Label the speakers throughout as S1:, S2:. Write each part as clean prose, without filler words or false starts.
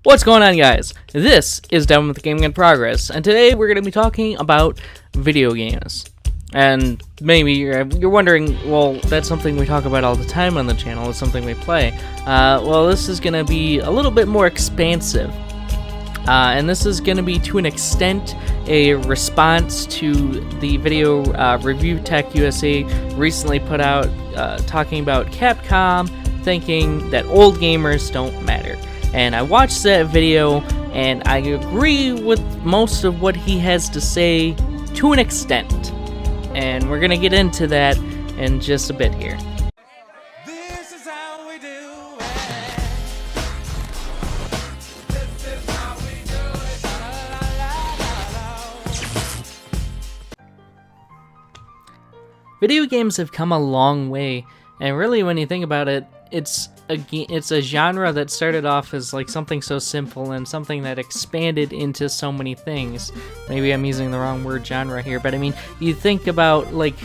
S1: What's going on, guys? This is Devon with Gaming in Progress, and today we're going to be talking about video games. And maybe you're wondering, well, that's something we talk about all the time on the channel, it's something we play. Well, this is going to be a little bit more expansive. And this is going to be, to an extent, a response to the video ReviewTechUSA recently put out, talking about Capcom thinking that old gamers don't matter. And I watched that video, and I agree with most of what he has to say to an extent. And we're going to get into that in just a bit here.
S2: This is how we do it. This is how we do it. La, la, la, la.
S1: Video games have come a long way, and really when you think about it, it's a genre that started off as like something so simple and something that expanded into so many things. Maybe I'm using the wrong word, genre, here, but I mean, you think about, like,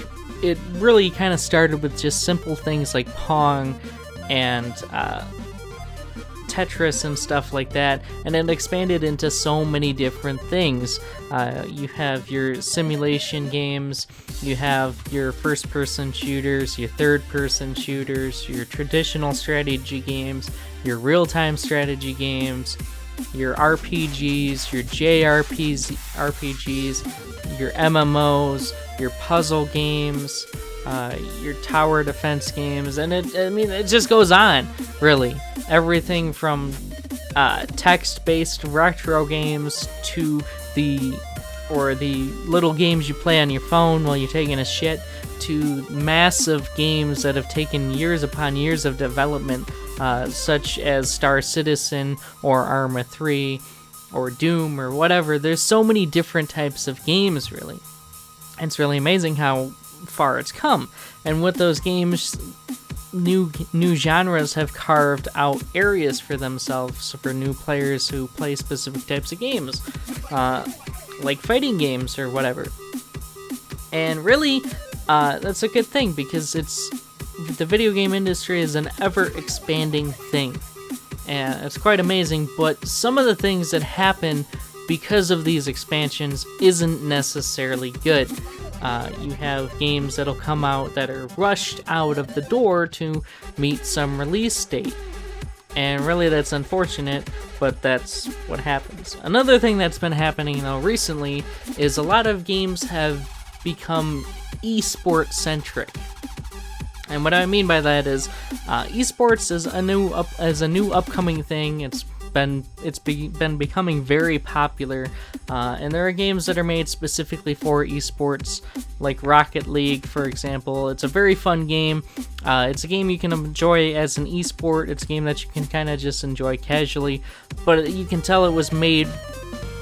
S1: it really kind of started with just simple things like Pong and Tetris and stuff like that, and it expanded into so many different things. You have your simulation games, you have your first-person shooters, your third-person shooters, your traditional strategy games, your real-time strategy games, your RPGs, your JRPGs, your MMOs, your puzzle games, your tower defense games, and it just goes on, really. Everything from text-based retro games to the little games you play on your phone while you're taking a shit, to massive games that have taken years upon years of development, such as Star Citizen or Arma 3 or Doom or whatever. There's so many different types of games, really. And it's really amazing how far it's come. And with those games, new genres have carved out areas for themselves for new players who play specific types of games, like fighting games or whatever. And really, that's a good thing, because the video game industry is an ever-expanding thing, and it's quite amazing. But some of the things that happen because of these expansions isn't necessarily good. You have games that'll come out that are rushed out of the door to meet some release date. And really, that's unfortunate, but that's what happens. Another thing that's been happening, though, recently is a lot of games have become esports centric. And what I mean by that is, esports is a new upcoming thing. It's been becoming very popular, and there are games that are made specifically for esports, like Rocket League, for example. It's a very fun game. It's a game you can enjoy as an esport. It's a game that you can kind of just enjoy casually, but you can tell it was made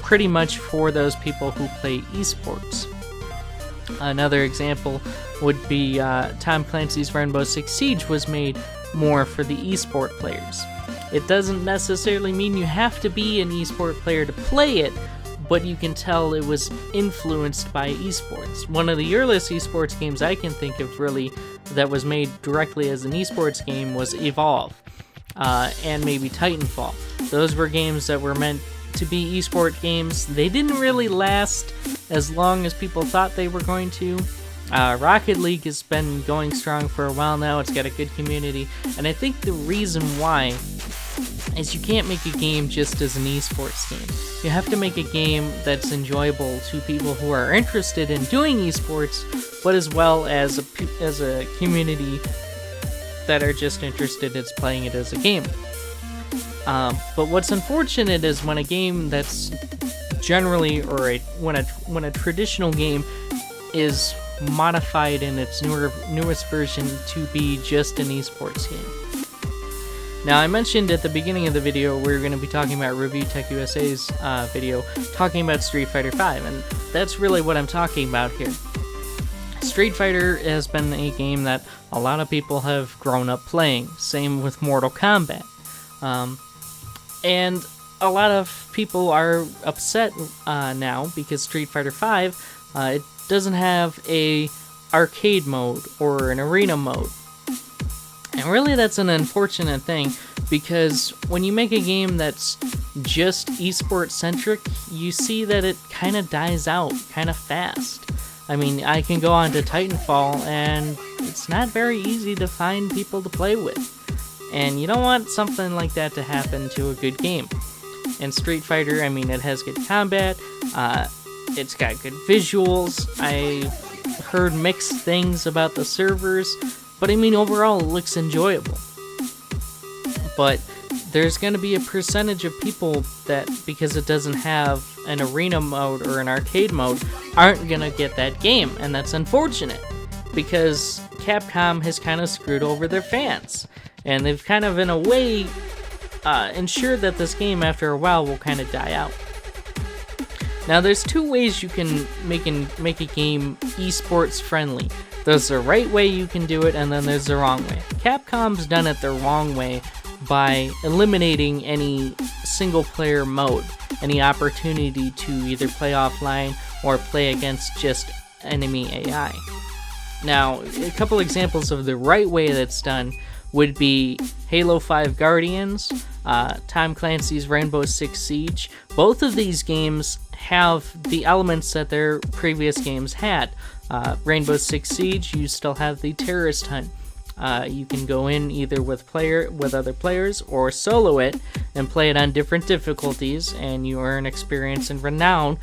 S1: pretty much for those people who play esports. Another example would be Tom Clancy's Rainbow Six Siege was made more for the esport players. It doesn't necessarily mean you have to be an esport player to play it, but you can tell it was influenced by esports. One of the earliest esports games I can think of, really, that was made directly as an esports game was Evolve, and maybe Titanfall. Those were games that were meant to be esport games. They didn't really last as long as people thought they were going to. Rocket League has been going strong for a while now. It's got a good community, and I think the reason why is you can't make a game just as an esports game. You have to make a game that's enjoyable to people who are interested in doing esports, but as well as a community that are just interested in playing it as a game. But what's unfortunate is when a game that's generally, or when a traditional game is modified in its newest version to be just an esports game. Now, I mentioned at the beginning of the video we were going to be talking about ReviewTechUSA's video talking about Street Fighter V, and that's really what I'm talking about here. Street Fighter has been a game that a lot of people have grown up playing. Same with Mortal Kombat. And a lot of people are upset now because Street Fighter V it doesn't have a arcade mode or an arena mode. And really, that's an unfortunate thing, because when you make a game that's just esports centric, you see that it kind of dies out kind of fast. I mean, I can go on to Titanfall, and it's not very easy to find people to play with. And you don't want something like that to happen to a good game. And Street Fighter, I mean, it has good combat, it's got good visuals. I heard mixed things about the servers, but I mean, overall, it looks enjoyable. But there's going to be a percentage of people that, because it doesn't have an arena mode or an arcade mode, aren't going to get that game, and that's unfortunate, because Capcom has kind of screwed over their fans, and they've kind of, in a way, ensured that this game, after a while, will kind of die out. Now, there's two ways you can make a game esports friendly. There's the right way you can do it, and then there's the wrong way. Capcom's done it the wrong way by eliminating any single-player mode, any opportunity to either play offline or play against just enemy AI. Now, a couple examples of the right way that's done would be Halo 5 Guardians, Tom Clancy's Rainbow Six Siege. Both of these games have the elements that their previous games had. Rainbow Six Siege, you still have the terrorist hunt. You can go in either with other players or solo it and play it on different difficulties, and you earn experience and renown,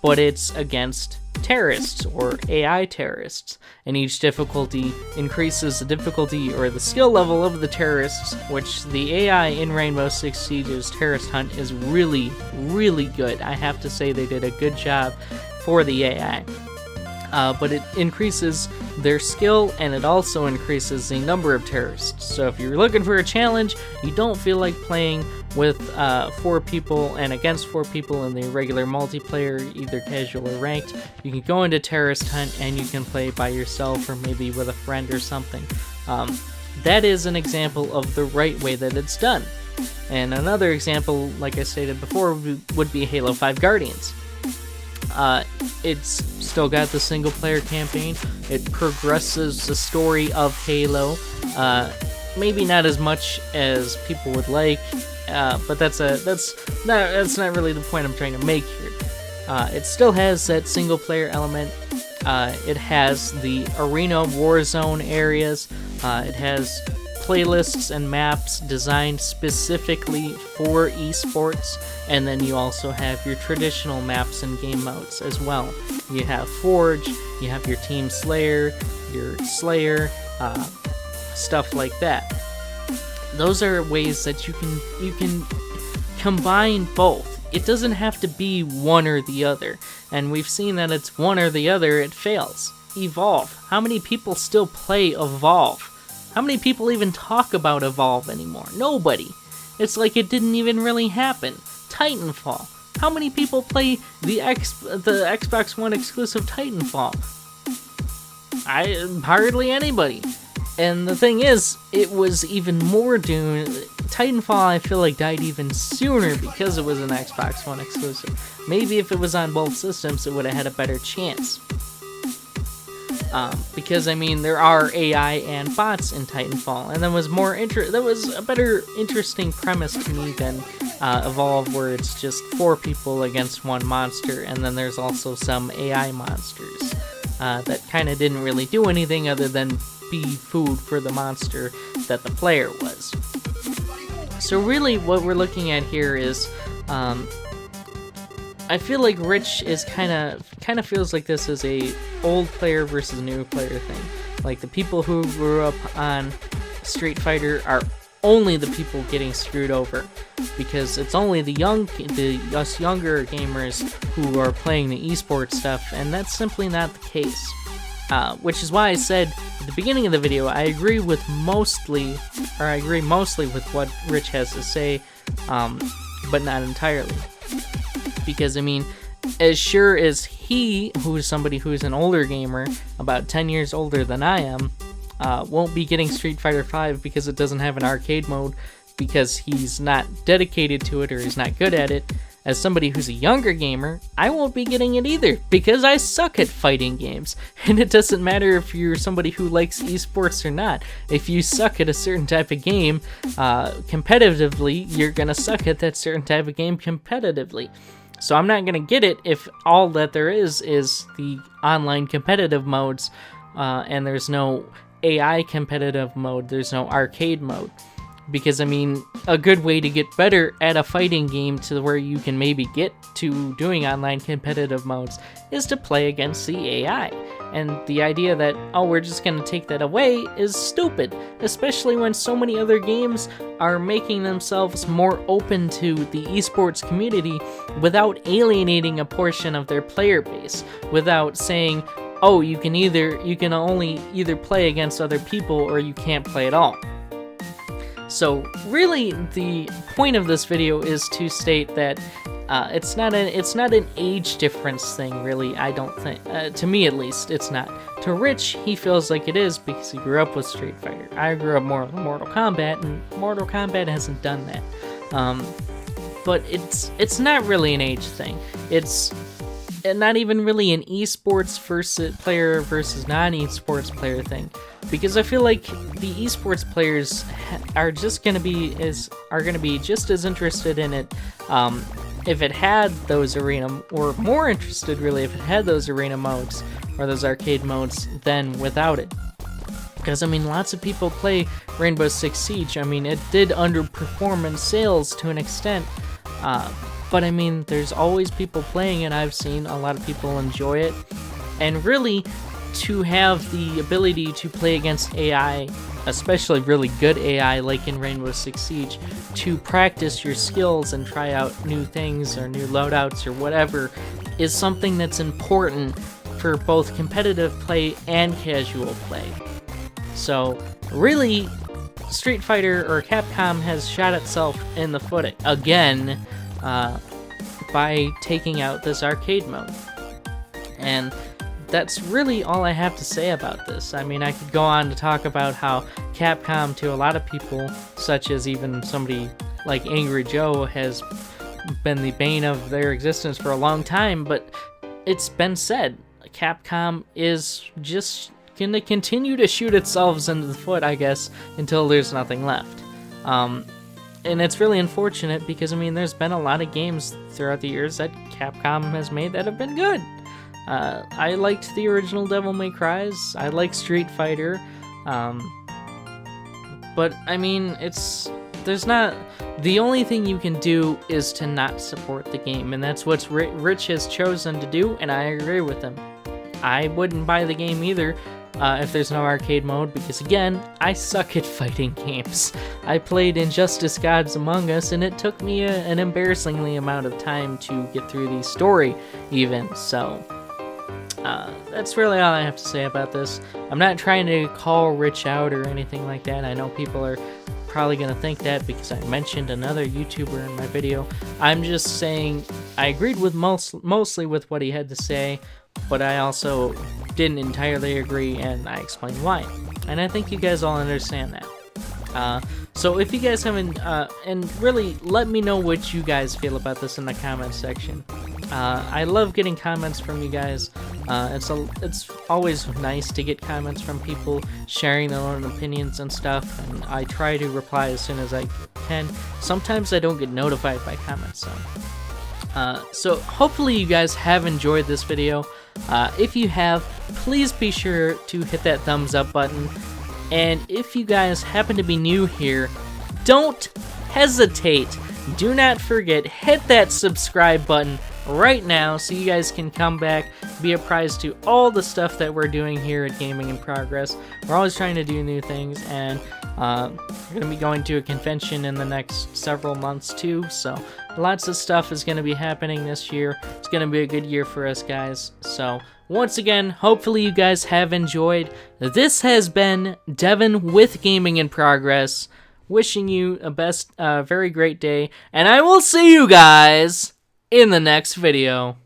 S1: but it's against terrorists or AI terrorists, and each difficulty increases the difficulty or the skill level of the terrorists, which the AI in Rainbow Six Siege's terrorist hunt is really, really good. I have to say they did a good job for the AI. But it increases their skill, and it also increases the number of terrorists. So if you're looking for a challenge, you don't feel like playing with 4 people and against 4 people in the regular multiplayer, either casual or ranked, you can go into Terrorist Hunt and you can play by yourself or maybe with a friend or something. That is an example of the right way that it's done. And another example, like I stated before, would be Halo 5 Guardians. It's still got the single player campaign. It progresses the story of Halo, maybe not as much as people would like, but that's not really the point I'm trying to make here. It still has that single player element. It has the arena warzone areas. It has playlists and maps designed specifically for esports, and then you also have your traditional maps and game modes as well. You have Forge, you have your Team Slayer, your Slayer, stuff like that. Those are ways that you can combine both. It doesn't have to be one or the other, and we've seen that it's one or the other, it fails. Evolve. How many people still play Evolve? How many people even talk about Evolve anymore? Nobody. It's like it didn't even really happen. Titanfall. How many people play the Xbox One exclusive Titanfall? Hardly anybody. And the thing is, it was even more doomed. Titanfall, I feel like, died even sooner because it was an Xbox One exclusive. Maybe if it was on both systems, it would have had a better chance. Because I mean, there are AI and bots in Titanfall, and that was a better interesting premise to me than Evolve, where it's just 4 people against 1 monster, and then there's also some AI monsters that kind of didn't really do anything other than be food for the monster that the player was. So really, what we're looking at here is, I feel like Rich is kind of feels like this is a old player versus new player thing. Like, the people who grew up on Street Fighter are only the people getting screwed over, because it's only us younger gamers who are playing the esports stuff, and that's simply not the case. Which is why I said at the beginning of the video, I agree mostly with what Rich has to say, but not entirely. Because, I mean, as sure as he, who's somebody who's an older gamer, about 10 years older than I am, won't be getting Street Fighter V because it doesn't have an arcade mode, because he's not dedicated to it or he's not good at it, as somebody who's a younger gamer, I won't be getting it either because I suck at fighting games. And it doesn't matter if you're somebody who likes esports or not. If you suck at a certain type of game competitively, you're gonna suck at that certain type of game competitively. So I'm not gonna get it if all that there is the online competitive modes, and there's no AI competitive mode, there's no arcade mode. Because, I mean, a good way to get better at a fighting game to where you can maybe get to doing online competitive modes is to play against the AI. And the idea that, oh, we're just going to take that away is stupid, especially when so many other games are making themselves more open to the esports community without alienating a portion of their player base, without saying, oh, you can only either play against other people or you can't play at all. So really, the point of this video is to state that it's not an age difference thing, really. I don't think, to me at least, it's not. To Rich, he feels like it is because he grew up with Street Fighter. I grew up more with Mortal Kombat, and Mortal Kombat hasn't done that. But it's not really an age thing. It's not even really an esports player versus non-esports player thing, because I feel like the esports players are gonna be just as interested in it if it had those arena, or more interested really if it had those arena modes or those arcade modes than without it. Because I mean, lots of people play Rainbow Six Siege. I mean, it did underperform in sales to an extent. But I mean, there's always people playing it. I've seen a lot of people enjoy it. And really, to have the ability to play against AI, especially really good AI like in Rainbow Six Siege, to practice your skills and try out new things or new loadouts or whatever, is something that's important for both competitive play and casual play. So really, Street Fighter or Capcom has shot itself in the foot again by taking out this arcade mode. And that's really all I have to say about this. I mean, I could go on to talk about how Capcom, to a lot of people, such as even somebody like Angry Joe, has been the bane of their existence for a long time, but it's been said, Capcom is just gonna continue to shoot itself in the foot, I guess, until there's nothing left. And it's really unfortunate because, I mean, there's been a lot of games throughout the years that Capcom has made that have been good. I liked the original Devil May Cry's. I like Street Fighter. But, I mean, the only thing you can do is to not support the game, and that's what Rich has chosen to do, and I agree with him. I wouldn't buy the game either, if there's no arcade mode, because again, I suck at fighting games. I played Injustice Gods Among Us, and it took me an embarrassingly amount of time to get through the story, even, so that's really all I have to say about this. I'm not trying to call Rich out or anything like that. I know people are probably going to think that because I mentioned another YouTuber in my video. I'm just saying I agreed with mostly with what he had to say, but I also didn't entirely agree, and I explained why. And I think you guys all understand that. So if you guys haven't, and really let me know what you guys feel about this in the comments section. I love getting comments from you guys. It's always nice to get comments from people sharing their own opinions and stuff, and I try to reply as soon as I can. Sometimes I don't get notified by comments, so hopefully you guys have enjoyed this video. If you have, please be sure to hit that thumbs up button. And if you guys happen to be new here, don't hesitate. Do not forget, hit that subscribe button right now so you guys can come back, be apprised to all the stuff that we're doing here at Gaming in Progress. We're always trying to do new things, and we're going to be going to a convention in the next several months too, so lots of stuff is going to be happening this year. It's going to be a good year for us guys. So once again, hopefully you guys have enjoyed. This has been Devon with Gaming in Progress, wishing you a very great day, and I will see you guys in the next video.